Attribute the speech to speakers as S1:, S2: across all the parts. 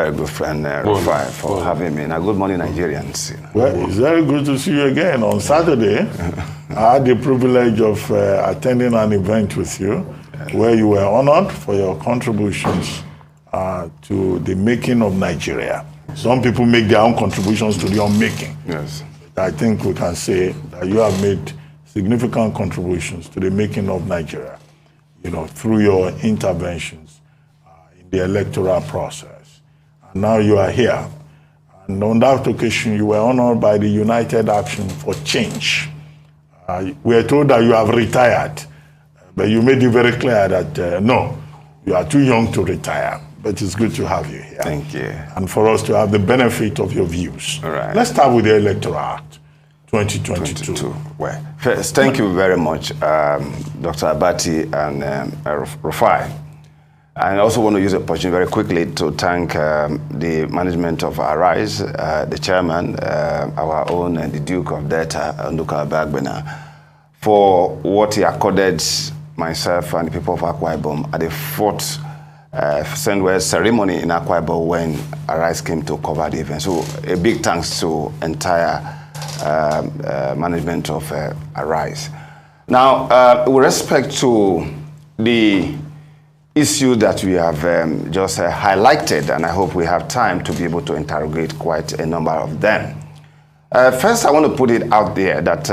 S1: very good friend, Rufai, for having me. And good morning, Nigerians.
S2: Well, it's very good to see you again. On Saturday, I had the privilege of attending an event with you where you were honored for your contributions to the making of Nigeria. Some people make their own contributions to the unmaking.
S1: Yes.
S2: I think we can say that you have made significant contributions to the making of Nigeria, through your interventions in the electoral process. And now you are here. And on that occasion, you were honored by the United Action for Change. We are told that you have retired, but you made it very clear that no, you are too young to retire. But it's good to have you here.
S1: Thank you.
S2: And for us to have the benefit of your views.
S1: All right.
S2: Let's start with the Electoral Act 2022.
S1: Well, first, thank you very much, Dr. Abati and Rufai. I also want to use the opportunity very quickly to thank the management of Arise, the chairman, our own, the Duke of Delta, Nduka Bagbena, for what he accorded myself and the people of Akwa Ibom at the fourth Sendwell ceremony in Akwa Ibom when Arise came to cover the event. So a big thanks to entire management of Arise. Now, with respect to the issue that we have just highlighted, and I hope we have time to be able to interrogate quite a number of them. First, I want to put it out there that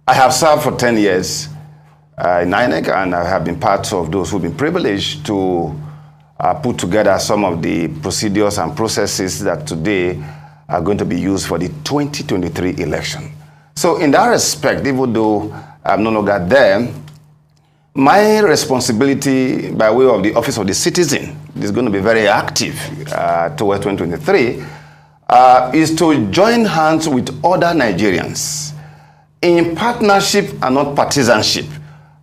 S1: I have served for 10 years in Inec, and I have been part of those who've been privileged to put together some of the procedures and processes that today are going to be used for the 2023 election. So in that respect, even though I'm no longer there, my responsibility by way of the Office of the Citizen is going to be very active towards 2023, is to join hands with other Nigerians in partnership and not partisanship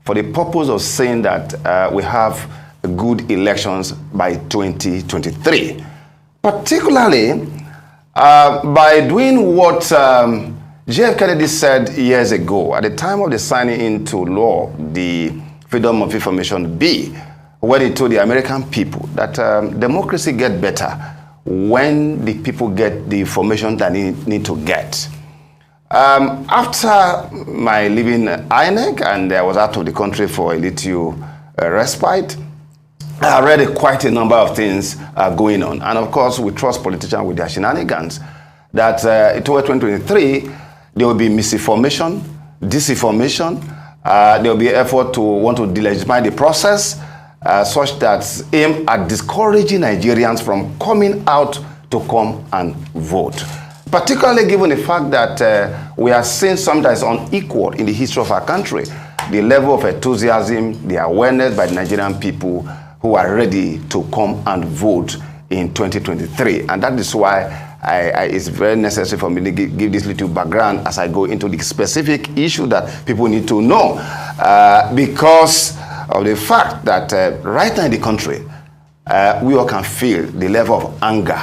S1: for the purpose of saying that we have good elections by 2023. Particularly by doing what J.F. Kennedy said years ago at the time of the signing into law, the Freedom of Information Bill, where he told the American people that democracy gets better when the people get the information that they need to get. After my leaving Inec, and I was out of the country for a little respite, I read quite a number of things going on. And of course, we trust politicians with their shenanigans that toward 2023, there will be misinformation, disinformation. There will be an effort to want to delegitimize the process such that aim at discouraging Nigerians from coming out to come and vote. Particularly given the fact that we are seeing something that is unequal in the history of our country, the level of enthusiasm, the awareness by the Nigerian people who are ready to come and vote in 2023. And that is why it's very necessary for me to give this little background as I go into the specific issue that people need to know. Because of the fact that right now in the country, we all can feel the level of anger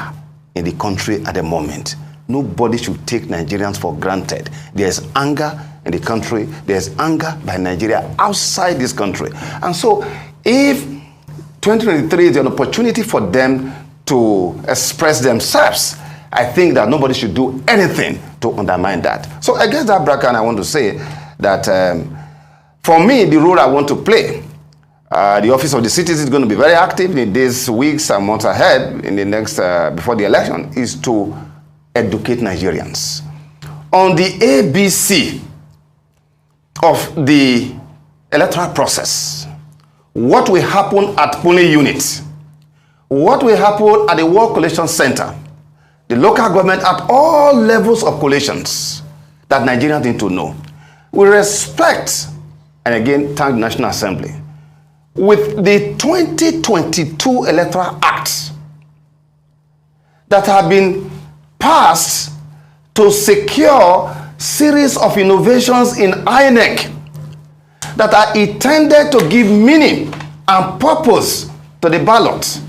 S1: in the country at the moment. Nobody should take Nigerians for granted. There's anger in the country. There's anger by Nigeria outside this country. And so if 2023 is an opportunity for them to express themselves, I think that nobody should do anything to undermine that. So against that bracket, I want to say that for me, the role I want to play, the Office of the Citizen is going to be very active in these weeks and months ahead in the next, before the election, is to educate Nigerians on the ABC of the electoral process. What will happen at polling units? What will happen at the World Collation Center? The local government at all levels of collations that Nigerians need to know. We respect, and again, thank the National Assembly, with the 2022 Electoral Act that have been passed to secure series of innovations in INEC that are intended to give meaning and purpose to the ballot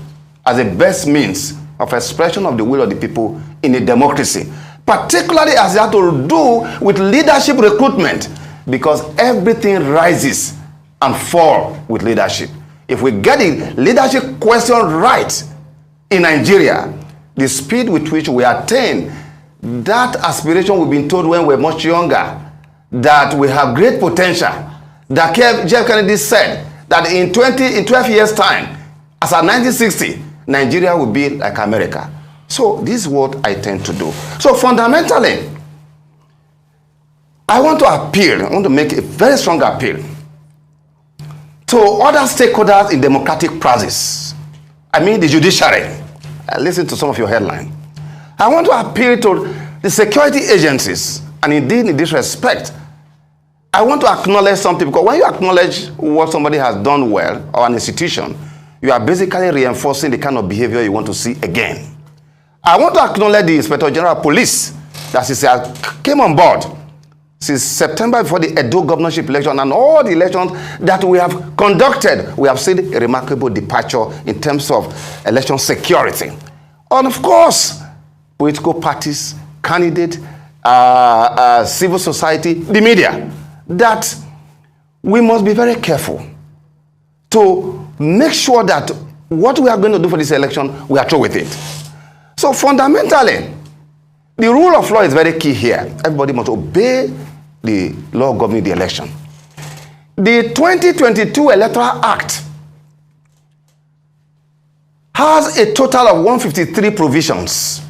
S1: as the best means of expression of the will of the people in a democracy, particularly as it has to do with leadership recruitment, because everything rises and falls with leadership. If we get the leadership question right, in Nigeria, the speed with which we attain that aspiration we've been told when we're much younger, that we have great potential, that Jeff Kennedy said that in 12 years' time, as at 1960, Nigeria will be like America. So this is what I tend to do. So fundamentally, I want to make a very strong appeal to other stakeholders in democratic process. I mean the judiciary. Listen to some of your headlines. I want to appeal to the security agencies, and indeed in this respect, I want to acknowledge something, because when you acknowledge what somebody has done well, or an institution, you are basically reinforcing the kind of behavior you want to see again. I want to acknowledge the Inspector General of Police that since he came on board, since September before the Edo governorship election and all the elections that we have conducted, we have seen a remarkable departure in terms of election security. And of course, political parties, candidates, civil society, the media, that we must be very careful to make sure that what we are going to do for this election, we are through with it. So fundamentally, the rule of law is very key here. Everybody must obey the law governing the election. The 2022 Electoral Act has a total of 153 provisions,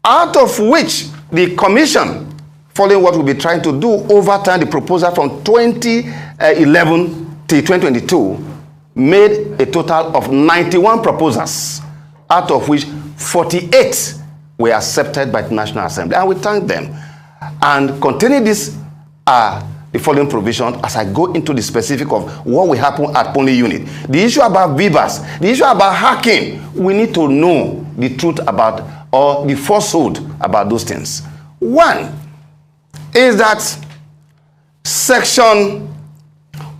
S1: out of which the Commission, following what we'll be trying to do, overturn the proposal from 2011 to 2022, made a total of 91 proposals, out of which 48 were accepted by the National Assembly. And we thank them. And containing this are the following provisions as I go into the specific of what will happen at polling unit. The issue about beavers, the issue about hacking, we need to know the truth about, or the falsehood about those things. One is that Section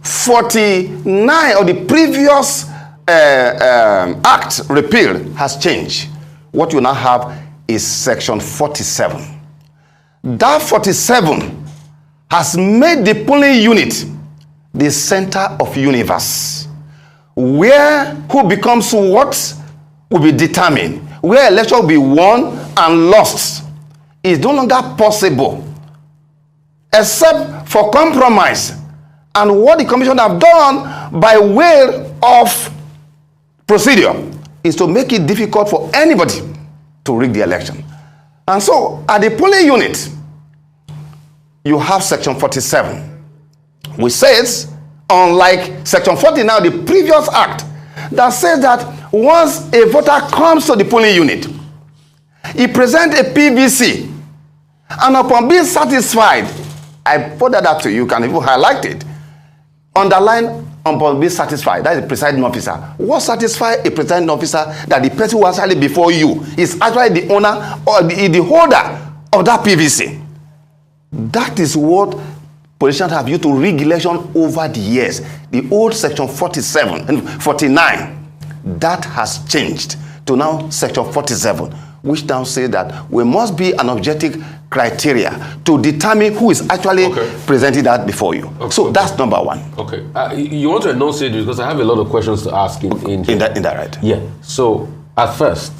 S1: 49 of the previous act repealed has changed. What you now have is Section 47. That 47 has made the polling unit the center of universe, where who becomes what will be determined, where election will be won and lost. Is no longer possible except for compromise. And what the Commission have done by way of procedure is to make it difficult for anybody to rig the election. And so at the polling unit, you have Section 47, which says, unlike Section 49, the previous act, that says that once a voter comes to the polling unit, he presents a PVC, and upon being satisfied, I put that up to you, can even highlight it, underline upon being satisfied, that is the presiding officer. What satisfies a presiding officer? That the person who was actually before you is actually the owner or the holder of that PVC. That is what politicians have used to rig election over the years. The old Section 47 and 49, that has changed to now Section 47, which now says that we must be an objective criteria to determine who is actually presenting that before you. So that's number one.
S3: Okay. You want to enunciate this because I have a lot of questions to ask in
S1: that right.
S3: Yeah. So at first,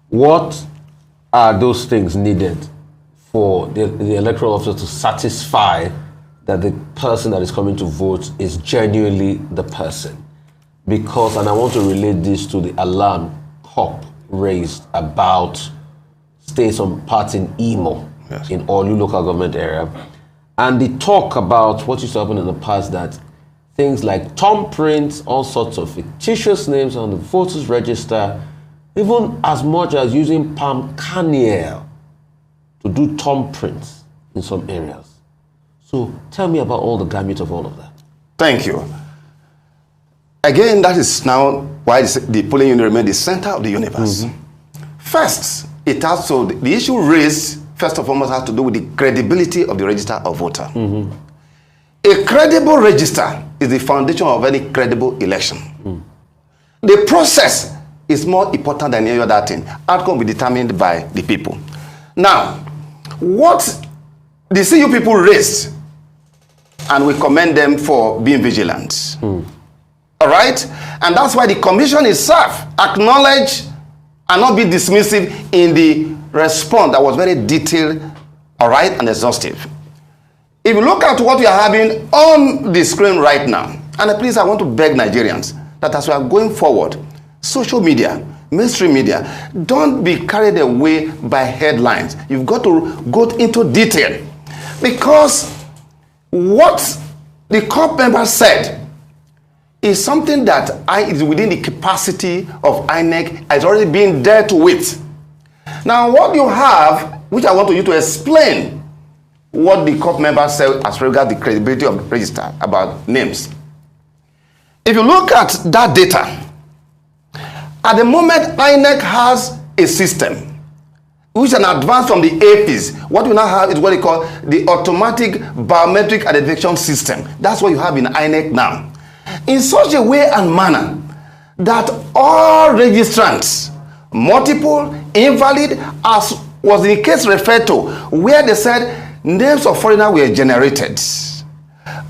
S3: what are those things needed for the electoral officer to satisfy that the person that is coming to vote is genuinely the person? Because, and I want to relate this to the alarm clock raised about states on parts in Imo, yes, in Olu local government area, and the talk about what used to happen in the past, that things like thumbprints, all sorts of fictitious names on the voters register, even as much as using palm kernel to do thumbprints in some areas. So tell me about all the gamut of all of that.
S1: Thank you. Again, that is now why the polling unit remains the center of the universe. Mm-hmm. First, it has to, the issue raised, first and foremost, has to do with the credibility of the register of voter. Mm-hmm. A credible register is the foundation of any credible election. Mm. The process is more important than any other thing. Outcome will be determined by the people. Now, what the CU people raised, and we commend them for being vigilant. Mm. All right? And that's why the commission itself acknowledged and not be dismissive in the response that was very detailed, all right, and exhaustive. If you look at what we are having on the screen right now, and please, I want to beg Nigerians that as we are going forward, social media, mainstream media, don't be carried away by headlines. You've got to go into detail, because what the COP member said is something that is within the capacity of INEC, has already been dealt with. Now, what you have, which I want you to explain what the COP member said as regards the credibility of the register about names. If you look at that data, at the moment, INEC has a system which is an advance from the APs. What we now have is what they call the automatic biometric identification system. That's what you have in INEC now. In such a way and manner that all registrants, multiple, invalid, as was the case referred to, where they said names of foreigners were generated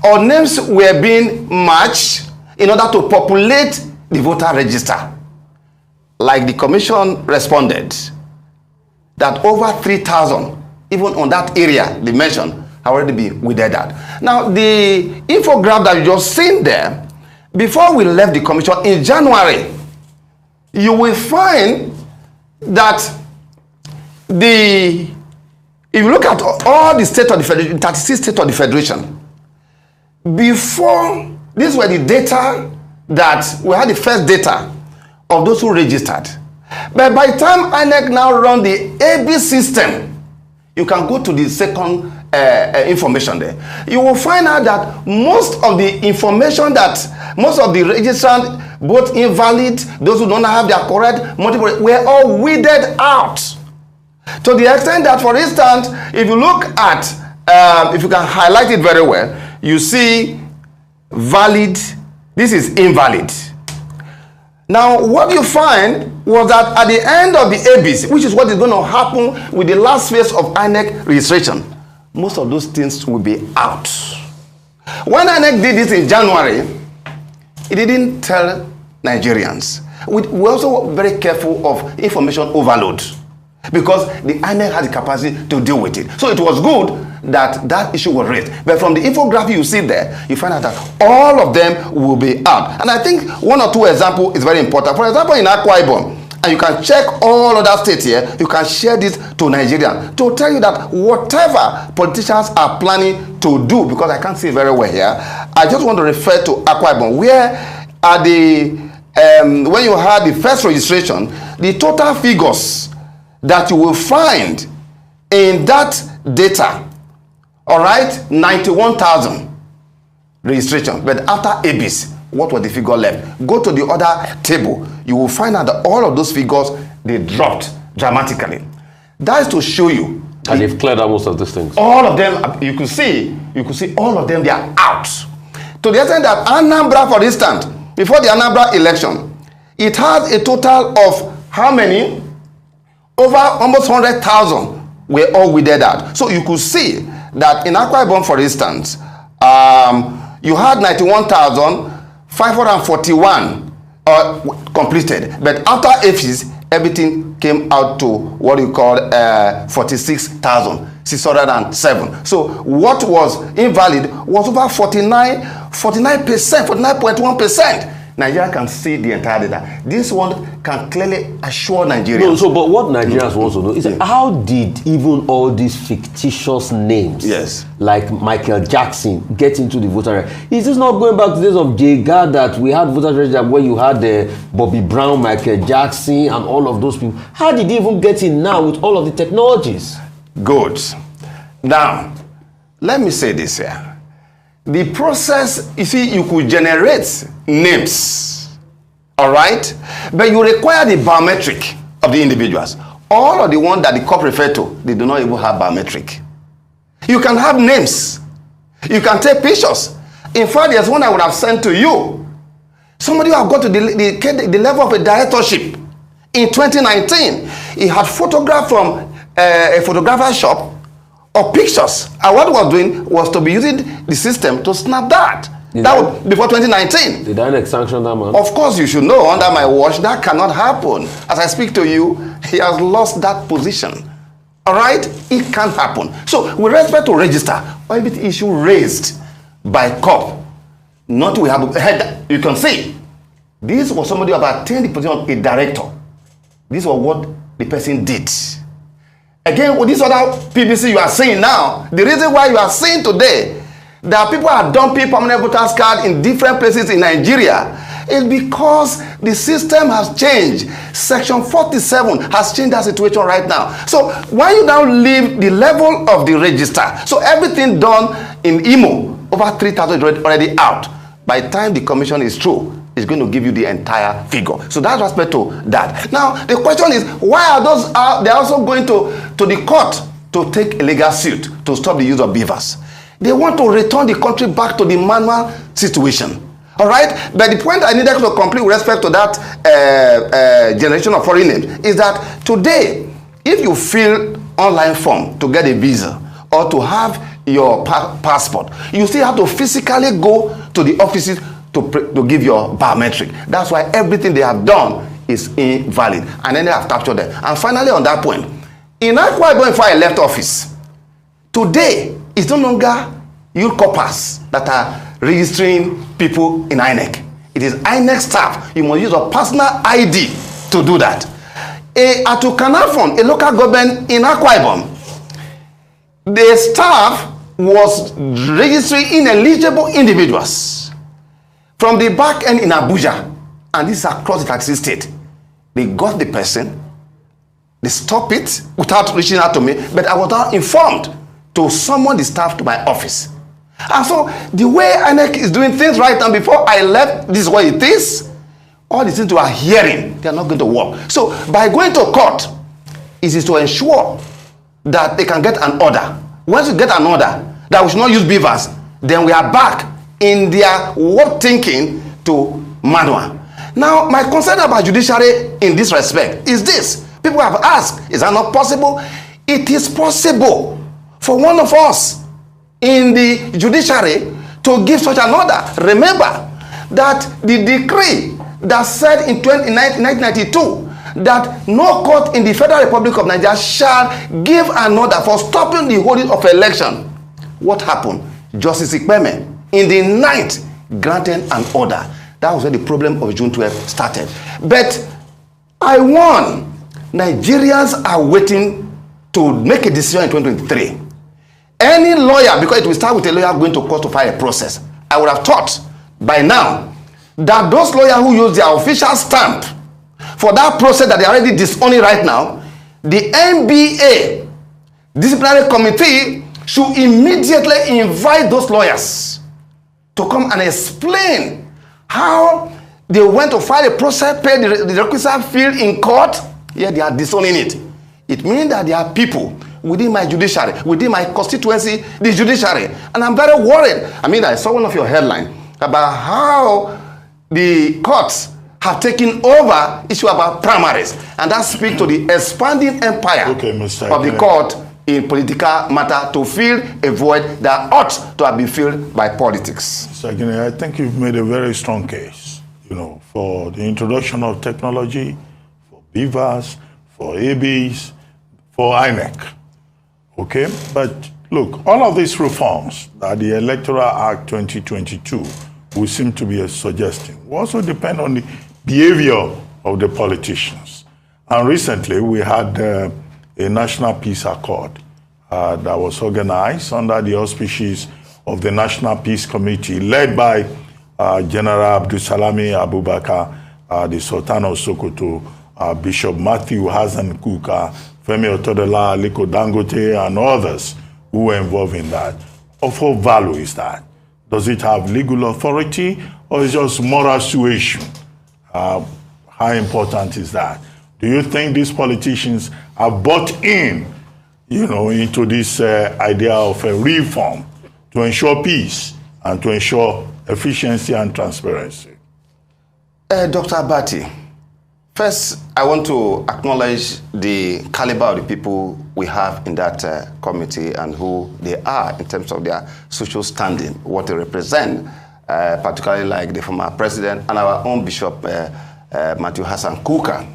S1: or names were being matched in order to populate the voter register. Like the commission responded that over 3,000, even on that area they mentioned, have already been weeded out. Now, the infograph that you just seen there, before we left the commission in January, you will find that if you look at all the states of the federation, 36 states of the federation, before, these were the data that we had, the first data of those who registered. But by the time INEC now run the AB system, you can go to the second information there. You will find out that most of the information that most of the registrants, both invalid, those who don't have their correct multiple, were all weeded out. To the extent that, for instance, if you look at, if you can highlight it very well, you see valid, this is invalid. Now, what you find was that at the end of the ABs, which is what is going to happen with the last phase of INEC registration, most of those things will be out. When INEC did this in January, it didn't tell Nigerians. We're also very careful of information overload, because the INEC has the capacity to deal with it. So it was good that that issue was raised. But from the infographic you see there, you find out that all of them will be out. And I think one or two examples is very important. For example, in Akwa Ibom, and you can check all other states here, you can share this to Nigerians to tell you that whatever politicians are planning to do, because I can't see very well here, I just want to refer to Akwa Ibom, where at the, when you had the first registration, the total figures that you will find in that data, all right, 91,000 registration. But after ABs, what was the figure left? Go to the other table, you will find out that all of those figures, they dropped dramatically. That is to show you.
S3: And they've cleared out most of these things.
S1: All of them, you could see all of them, they are out. To the extent that Anambra, for instance, before the Anambra election, it has a total of how many? Over almost 100,000 were all weeded out. So you could see that in Akwa Ibom, for instance, you had 91,541 completed. But after AFIS, everything came out to what you call 46,607. So what was invalid was over 49%, 49.1%. Nigeria can see the entire data. This one can clearly assure Nigerians.
S3: No, so but what Nigerians want to know is how did even all these fictitious names, like Michael Jackson, get into the voter register? Is this not going back to the days of Jega that we had voter register where you had Bobby Brown, Michael Jackson, and all of those people? How did he even get in now with all of the technologies?
S1: Good. Now, let me say this here. The process, you see, you could generate names, all right? But you require the biometric of the individuals. All of the ones that the COP referred to, they do not even have biometric. You can have names. You can take pictures. In fact, there's one I would have sent to you. Somebody who have got to the level of a directorship in 2019. He had photographed from a photographer shop or pictures, and what he was doing was to be using the system to snap that. That was before 2019.
S3: Did INEC sanction that man?
S1: Of course, you should know, under my watch, that cannot happen. As I speak to you, he has lost that position. All right? It can't happen. So, with respect to register, every issue raised by COP, not we have head, you can see, this was somebody who have attained the position of a director. This was what the person did. Again, with this other PVC you are saying now, the reason why you are saying today that people are dumping permanent voters card in different places in Nigeria is because the system has changed. Section 47 has changed that situation right now. So why you now leave the level of the register? So everything done in Imo, over 3,000 already out. By the time the commission is through, it's going to give you the entire figure. So that's respect to that. Now, the question is, why are those, they're also going to the court to take a legal suit to stop the use of beavers? They want to return the country back to the manual situation. All right? But the point I needed to complete with respect to that generation of foreign names is that today, if you fill online form to get a visa or to have your passport, you still have to physically go to the offices to give your biometric. That's why everything they have done is invalid. And then they have captured them. And finally, on that point, in Akwa Ibom, before I left office, today, it's no longer youth corpers that are registering people in Inec. It is Inec staff. You must use a personal ID to do that. At Ukanafon, a local government in Akwa Ibom, the staff was registering ineligible individuals from the back end in Abuja, and this is across the taxi state. They got the person, they stopped it without reaching out to me, but I was not informed to summon the staff to my office. And so the way INEC is doing things right now, before I left, this is what it is. All the things you are hearing, they are not going to work. So by going to court, it is to ensure that they can get an order. Once you get an order that we should not use beavers, then we are back in their work thinking to manual. Now, my concern about judiciary in this respect is this. People have asked, is that not possible? It is possible for one of us in the judiciary to give such an order. Remember that the decree that said in 1992 that no court in the Federal Republic of Nigeria shall give an order for stopping the holding of election. What happened? Justice Ikpeme in the 9th granted an order. That was where the problem of June 12th started. But I warn, Nigerians are waiting to make a decision in 2023. Any lawyer, because it will start with a lawyer going to court to file a process, I would have thought by now that those lawyers who use their official stamp for that process that they are already disowning right now, the NBA disciplinary committee should immediately invite those lawyers to come and explain how they went to file a process, pay the requisite fee in court, yet they are disowning it. It means that there are people within my judiciary, within my constituency, the judiciary, and I'm very worried. I mean, I saw one of your headlines about how the courts have taken over issue about primaries, and that speaks to the expanding empire of the court in political matter to fill a void that ought to have been filled by politics.
S2: Mr. Igini, I think you've made a very strong case, for the introduction of technology, for beavers, for ABs, for INEC. Okay, but look, all of these reforms that the Electoral Act 2022 will seem to be suggesting will also depend on the behavior of the politicians. And recently we had a National Peace Accord that was organized under the auspices of the National Peace Committee led by General Abdulsalami Abubakar, the Sultan of Sokoto, Bishop Matthew Hassan Kuka, Femi Otodola, Aliko Dangote, and others who were involved in that. Of what value is that? Does it have legal authority, or is it just moral suasion? How important is that? Do you think these politicians have bought in, into this idea of a reform to ensure peace and to ensure efficiency and transparency?
S1: Dr. Abati, first, I want to acknowledge the caliber of the people we have in that committee and who they are in terms of their social standing, what they represent particularly like the former president and our own Bishop Matthew Hassan Kuka.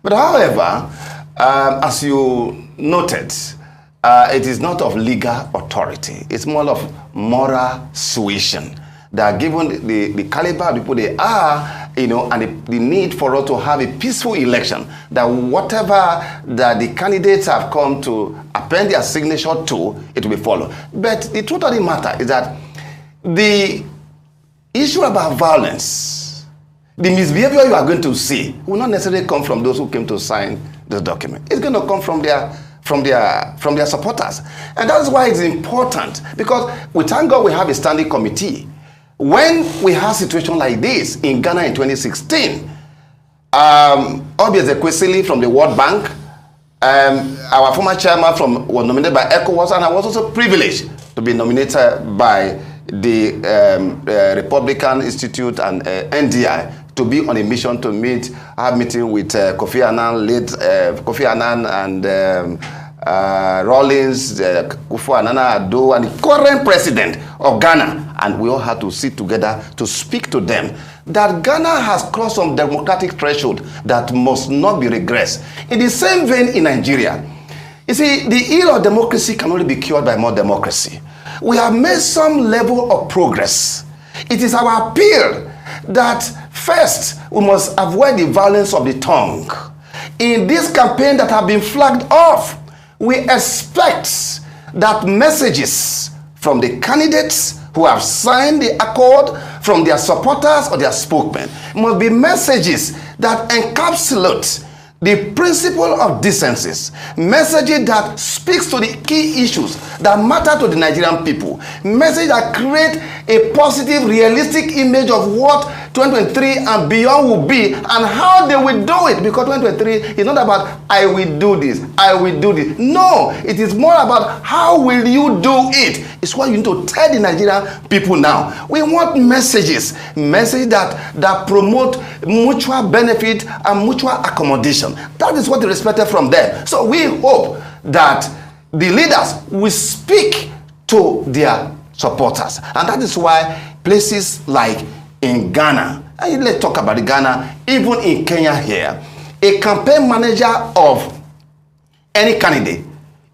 S1: But however, as you noted, it is not of legal authority. It's more of moral suasion. That given the caliber of people they are, and the need for us to have a peaceful election, that whatever that the candidates have come to append their signature to, it will be followed. But the truth of the matter is that the issue about violence, the misbehavior you are going to see, will not necessarily come from those who came to sign this document. It's going to come from their supporters. And that's why it's important, because we thank God we have a standing committee. When we have a situation like this in Ghana in 2016, Obi Ezekwesili from the World Bank, our former chairman was nominated by ECOWAS, and I was also privileged to be nominated by the Republican Institute and NDI to be on a mission to have meeting with Kofi Annan and Rawlings, Kufu Anana Addo, and the current president of Ghana. And we all had to sit together to speak to them that Ghana has crossed some democratic threshold that must not be regressed. In the same vein in Nigeria, you see, the ill of democracy can only be cured by more democracy. We have made some level of progress. It is our appeal that first we must avoid the violence of the tongue. In this campaign that have been flagged off, we expect that messages from the candidates who have signed the accord, from their supporters or their spokesmen, must be messages that encapsulate the principle of decency, messages that speaks to the key issues that matter to the Nigerian people, message that create a positive, realistic image of what 2023 and beyond will be and how they will do it. Because 2023 is not about I will do this, I will do this. No, it is more about how will you do it. It's what you need to tell the Nigerian people now. We want messages that promote mutual benefit and mutual accommodation. That is what is expected from them. So we hope that the leaders will speak to their supporters. And that is why places like in Ghana, and let's talk about Ghana, even in Kenya here, a campaign manager of any candidate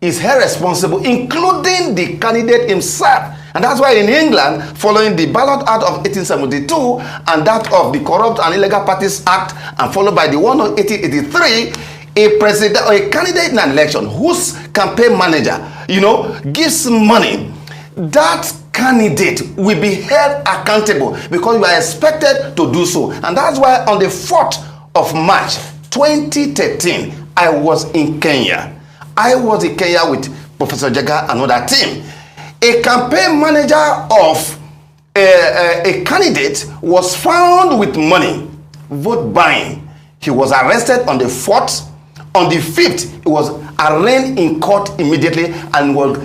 S1: is held responsible, including the candidate himself. And that's why in England, following the Ballot Act of 1872 and that of the Corrupt and Illegal Parties Act, and followed by the one of 1883, a president or a candidate in an election whose campaign manager, gives money, that candidate will be held accountable because you are expected to do so. And that's why on the 4th of March 2013, I was in Kenya. I was in Kenya with Professor Jaga and another team. A campaign manager of a candidate was found with money, vote buying. He was arrested on the 4th. On the 5th, he was arraigned in court immediately and was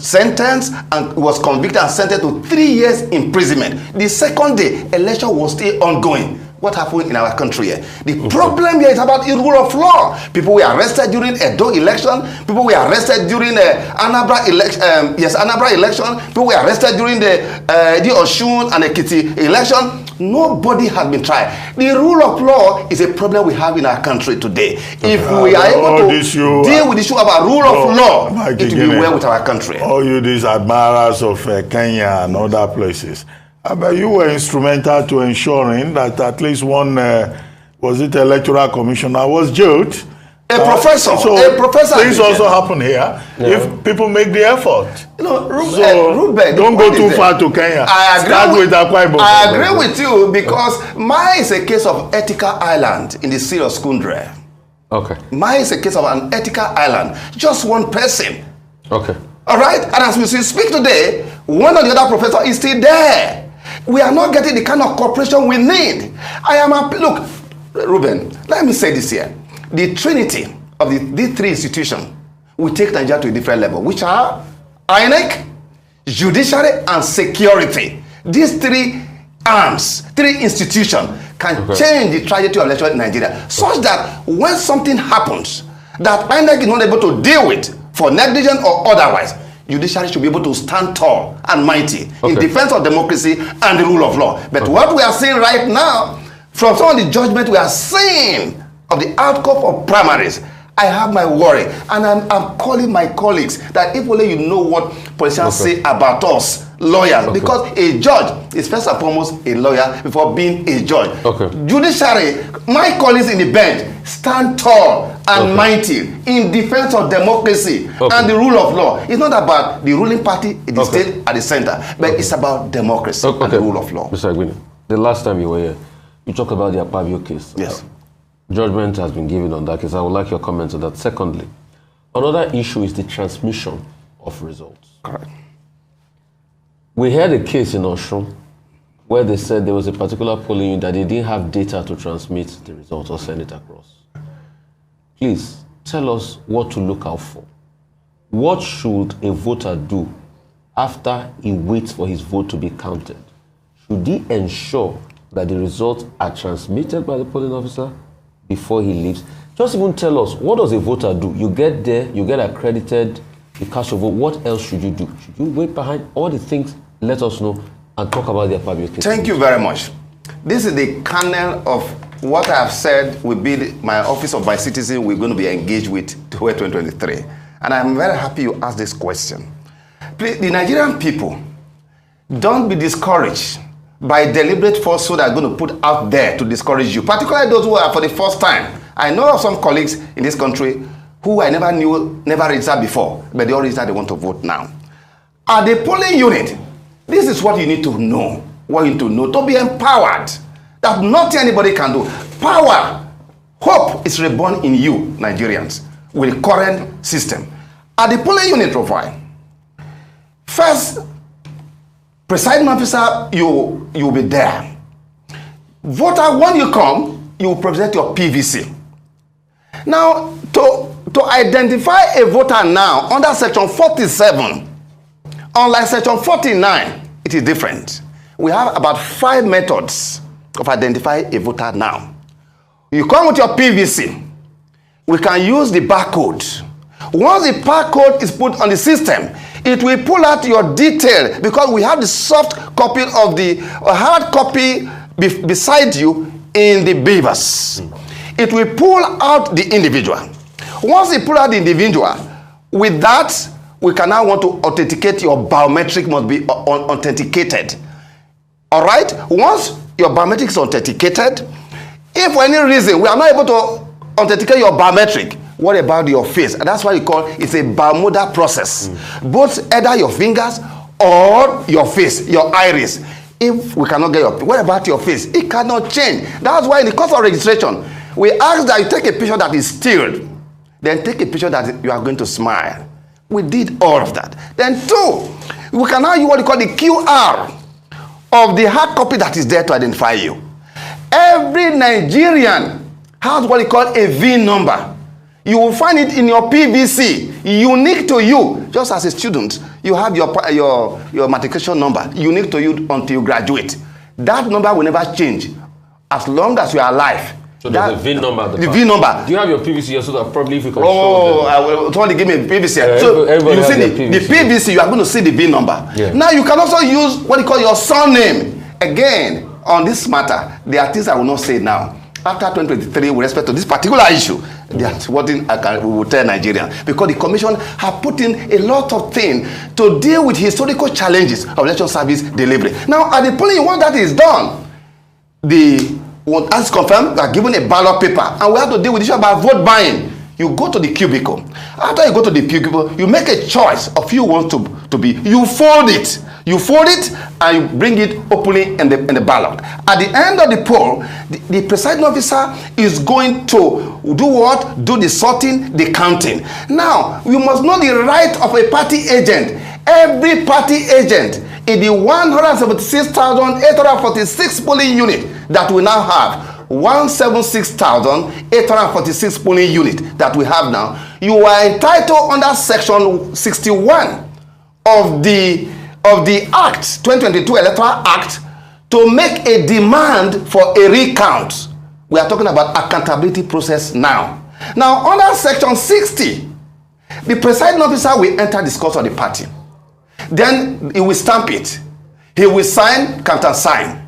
S1: sentenced and was convicted and sentenced to 3 years imprisonment. The second day, election was still ongoing. What happened in our country here? The problem here is about the rule of law. People were arrested during Edo election. People were arrested during the Anambra election. Anambra election. People were arrested during the Osun and Ekiti election. Nobody has been tried. The rule of law is a problem we have in our country today. If we are able to deal with the issue about rule of law, it will be well with our country.
S2: All you these admirers of Kenya and other places, but you were instrumental to ensuring that at least one, electoral commissioner was jailed.
S1: A professor.
S2: Things also happen here if people make the effort.
S1: Ruben,
S2: don't go too far to Kenya. Start with Akwa Ibom.
S1: I agree with you because mine is a case of ethical island in the city of Skundre.
S3: Okay.
S1: Mine is a case of an ethical island. Just one person.
S3: Okay.
S1: All right? And as we speak today, one of the other professors is still there. We are not getting the kind of cooperation we need. Look, Ruben, let me say this here. The trinity of these three institutions will take Nigeria to a different level, which are Inec, judiciary, and security. These three arms, three institutions can change the trajectory of election in Nigeria, such that when something happens that Inec is not able to deal with for negligence or otherwise, judiciary should be able to stand tall and mighty in defense of democracy and the rule of law. But what we are seeing right now, from some of the judgment we are seeing of the outcome of primaries, I have my worry, and I'm calling my colleagues that if only you know what politicians say about us, lawyers, because a judge is first and foremost a lawyer before being a judge. Judiciary, my colleagues in the bench, stand tall and mighty in defense of democracy and the rule of law. It's not about the ruling party in the state at the center, but it's about democracy and the rule of law.
S3: Mr. Igini, the last time you were here, you talked about the Akwa Ibom case.
S1: Yes.
S3: Judgment has been given on that case. I would like your comments on that. Secondly, another issue is the transmission of results.
S1: Correct.
S3: We had a case in Osun where they said there was a particular polling unit that they didn't have data to transmit the results or send it across. Please tell us what to look out for. What should a voter do after he waits for his vote to be counted? Should he ensure that the results are transmitted by the polling officer before he leaves? Just even tell us, what does a voter do? You get there, you get accredited, you cast your vote. What else should you do? Should you wait behind all the things? Let us know and talk about the Akwa Ibom case.
S1: Thank you very much. This is the kernel of what I have said will be my office of my citizen we're going to be engaged with toward 2023. And I'm very happy you asked this question. Please, the Nigerian people, don't be discouraged by deliberate falsehood that are going to put out there to discourage you, particularly those who are for the first time. I know of some colleagues in this country who I never knew, never registered before, but they all registered, they want to vote now. At the polling unit, this is what you need to know, to be empowered, that nothing anybody can do. Power, hope is reborn in you, Nigerians, with the current system. At the polling unit profile, first, presiding officer, you'll be there. Voter, when you come, you present your PVC. Now, to identify a voter now under section 47, unlike section 49, it is different. We have about 5 methods of identifying a voter now. You come with your PVC. We can use the barcode. Once the barcode is put on the system, it will pull out your detail, because we have the soft copy of the hard copy beside you in the beavers. It will pull out the individual. Once it pull out the individual, with that, we can now want to authenticate. Your biometric must be authenticated. All right? Once your biometric is authenticated, if for any reason we are not able to authenticate your biometric, what about your face? And that's why you call it's a bimodal process. Both either your fingers or your face, your iris. If we cannot get your, what about your face? It cannot change. That's why in the course of registration, we ask that you take a picture that is stilled. Then take a picture that you are going to smile. We did all of that. Then 2, we can now use what you call the QR of the hard copy that is there to identify you. Every Nigerian has what you call a V number. You will find it in your PVC, unique to you. Just as a student, you have your matriculation number, unique to you until you graduate. That number will never change as long as you are alive.
S3: So there's a VIN number.
S1: The VIN number.
S3: Do you have your PVC here so that probably if you can show
S1: them? I will only give me a PVC.
S3: Yeah,
S1: so you see
S3: the
S1: PVC, you are going to see the VIN number. Yeah. Now you can also use what you call your surname. Again, on this matter, there are things I will not say now. After 2023, with respect to this particular issue, that's what we will tell Nigerians. Because the Commission have put in a lot of things to deal with historical challenges of election service delivery. Now, at the polling, once that is done, as confirmed, we are given a ballot paper, and we have to deal with the issue about vote buying. You go to the cubicle. After you go to the cubicle, you make a choice of who you want to be. You fold it. You fold it and you bring it openly in the ballot. At the end of the poll, the presiding officer is going to do what? Do the sorting, the counting. Now, you must know the right of a party agent. Every party agent in the 176,846 polling unit that we now have, 176,846 polling unit that we have now, you are entitled under section 61 of the Act, 2022 Electoral Act, to make a demand for a recount. We are talking about accountability process now. Now, under section 60, The presiding officer will enter the course of the party. Then he will stamp it. He will sign, countersign.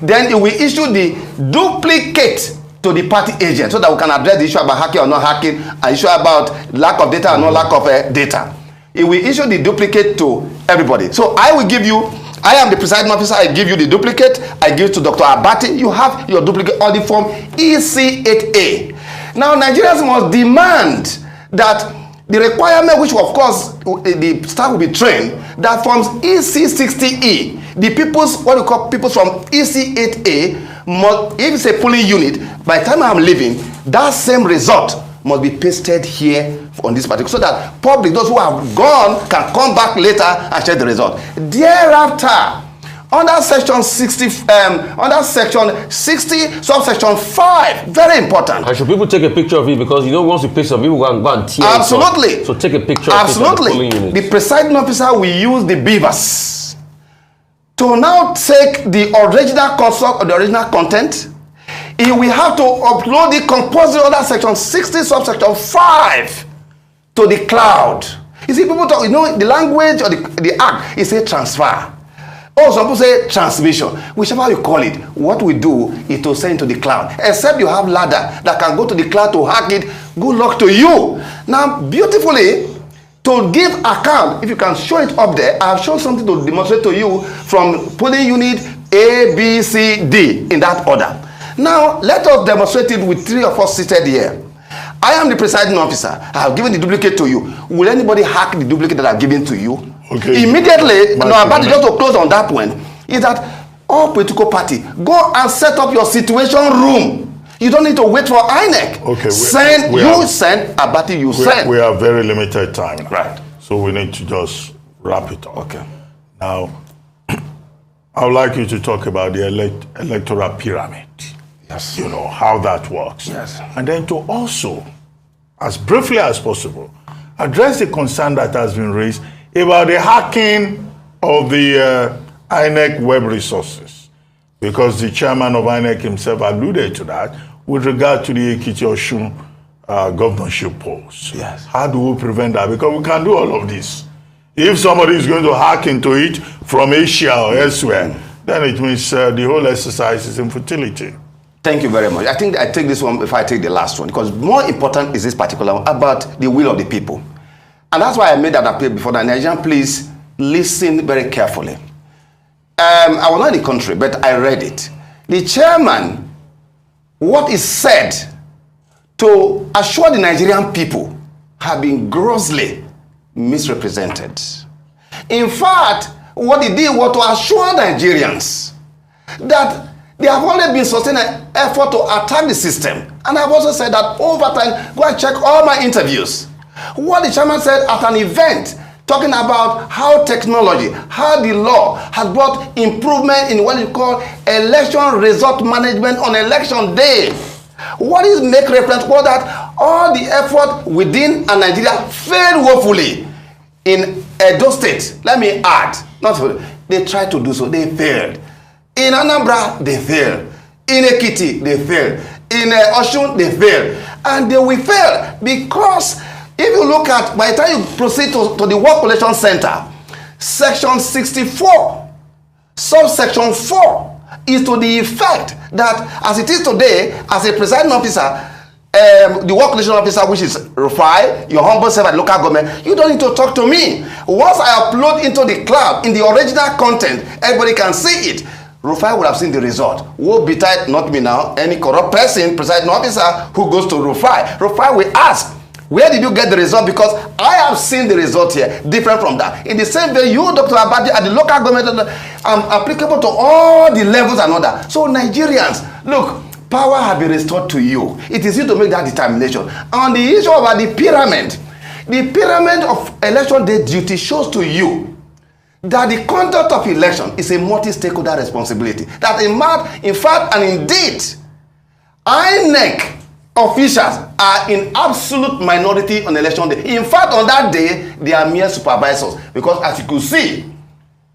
S1: Then he will issue the duplicate to the party agent so that we can address the issue about hacking or not hacking, and issue about lack of data or no lack of data. He will issue the duplicate to everybody. So I will give you, I am the presiding officer, I give you the duplicate, I give it to Dr. Abati, you have your duplicate on the form EC8A. Now Nigerians must demand that the requirement, which of course the staff will be trained, that forms EC60E, the people's, what we call people from EC8A, must, if it's a polling unit, by the time I'm leaving, that same result must be pasted here on this particular, so that public, those who have gone, can come back later and check the result. Thereafter, under section 60, subsection 5, very important.
S3: And should people take a picture of it, because you know once you pay some people go and tear
S1: absolutely
S3: it. So take a picture
S1: absolutely
S3: of it. Absolutely.
S1: The presiding officer will use the beavers to now take the original construct or the original content. He will have to upload the compulsory under section 60 subsection 5 to the cloud. You see, people talk, you know, the language or the act is a transfer. Oh, some people say transmission. Whichever you call it, what we do is to send to the cloud. Except you have ladder that can go to the cloud to hack it. Good luck to you. Now, beautifully, to give account, if you can show it up there, I have shown something to demonstrate to you from polling unit A, B, C, D in that order. Now, let us demonstrate it with 3 of us seated here. I am the presiding officer. I have given the duplicate to you. Will anybody hack the duplicate that I've given to you?
S2: Okay.
S1: Immediately, about just to close on that point, is that all political party, go and set up your situation room. You don't need to wait for Inec.
S2: Okay.
S1: Send, Abati, you send.
S2: We have very limited time now.
S1: Right.
S2: So we need to just wrap it up.
S1: Okay.
S2: Now, I would like you to talk about the electoral pyramid.
S1: Yes.
S2: You know, how that works.
S1: Yes.
S2: And then to also, as briefly as possible, address the concern that has been raised about the hacking of the INEC web resources. Because the chairman of INEC himself alluded to that with regard to the Ekiti Osun governorship polls.
S1: Yes.
S2: How do we prevent that? Because we can do all of this. If somebody is going to hack into it from Asia or elsewhere, then it means the whole exercise is in futility.
S1: Thank you very much. I think I take this one before I take the last one, because more important is this particular one about the will of the people. And that's why I made that appeal before. The Nigerian, please listen very carefully. I was not in the country, but I read it. The chairman, what is said to assure the Nigerian people have been grossly misrepresented. In fact, what he did was to assure Nigerians that they have only been sustaining an effort to attack the system. And I've also said that over time, go and check all my interviews. What the chairman said at an event, talking about how technology, how the law has brought improvement in what you call election result management on election day. What is make reference was that all the effort within Nigeria failed woefully. In Edo State, let me add, they tried to do so, they failed. In Anambra, they failed. In Ekiti, they failed. In Osun, they failed. And they will fail because if you look at, by the time you proceed to the Work Collection Center, section 64, subsection 4 is to the effect that as it is today, as a presiding officer, the work collection officer, which is Rufai, your humble servant at local government, you don't need to talk to me. Once I upload into the cloud, in the original content, everybody can see it. Rufai would have seen the result. Woe betide, not me now, any corrupt person, presiding officer who goes to Rufai. Rufai will ask, where did you get the result? Because I have seen the result here, different from that. In the same way, you, Dr. Abadi, at the local government, applicable to all the levels and all that. So Nigerians, look, power has been restored to you. It is you to make that determination. On the issue about the pyramid of election day duty shows to you that the conduct of election is a multi-stakeholder responsibility. That in fact and indeed, INEC officials are in absolute minority on election day. In fact, on that day, they are mere supervisors. Because as you could see,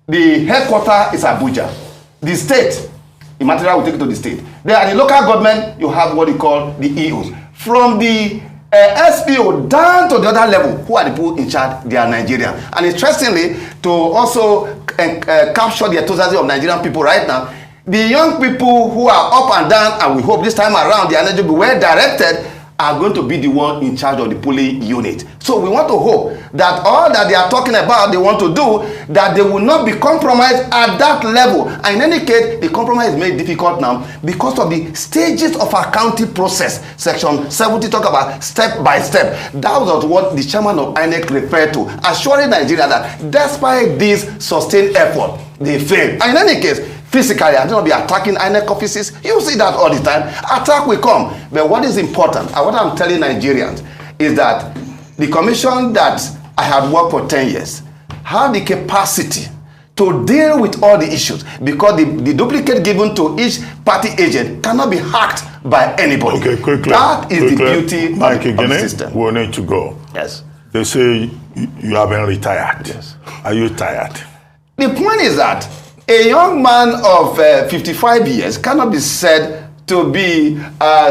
S1: the headquarters is Abuja. The state, the material will take it to the state. There at the local government, you have what you call the EOs. From the SPO down to the other level, who are the people in charge? They are Nigerian. And interestingly, to also capture the enthusiasm of Nigerian people right now, the young people who are up and down, and we hope this time around the energy will be well directed, are going to be the one in charge of the polling unit. So we want to hope that all that they are talking about, they want to do, that they will not be compromised at that level. And in any case, the compromise is made difficult now because of the stages of accounting process. Section 70 talk about step by step. That was what the chairman of Inec referred to, assuring Nigeria that despite this sustained effort, they failed. And in any case, physically, I don't be attacking INEC offices. You see that all the time. Attack will come. But what is important, and what I'm telling Nigerians, is that the commission that I have worked for 10 years have the capacity to deal with all the issues, because the duplicate given to each party agent cannot be hacked by anybody.
S2: Okay, quickly.
S1: That is the beauty of the system.
S2: We need to go.
S1: Yes.
S2: They say you have been retired.
S1: Yes.
S2: Are you tired?
S1: The point is that a young man of 55 years cannot be said to be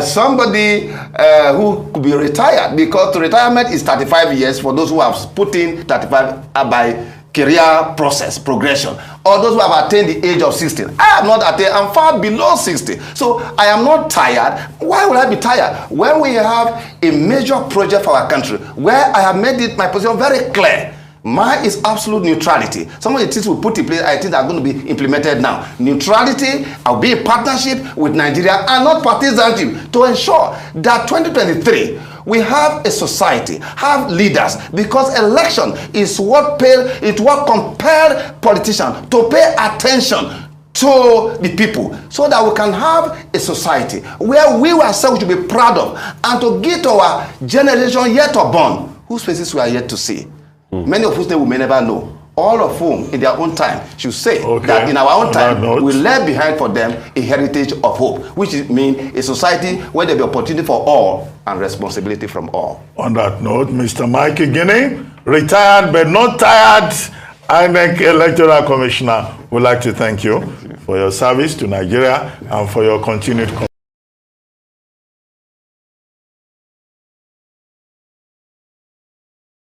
S1: somebody who could be retired, because retirement is 35 years for those who have put in 35 by career process, progression, or those who have attained the age of 60. I have not attained, I'm far below 60. So I am not tired. Why would I be tired? When we have a major project for our country, where I have made it my position very clear. Mine is absolute neutrality. Some of the things we put in place, I think, are going to be implemented now. Neutrality, I'll be a partnership with Nigeria and not partisanship, to ensure that 2023, we have a society, have leaders, because election is what compelled politicians to pay attention to the people, so that we can have a society where we ourselves should be proud of, and to give to our generation yet unborn, whose faces we are yet to see. Many of whose name we may never know. All of whom, in their own time, should say that in our own time, we left behind for them a heritage of hope, which means a society where there be opportunity for all and responsibility from all.
S2: On that note, Mr. Mike Igini, retired but not tired INEC Electoral Commissioner, would like to thank you for your service to Nigeria and for your continued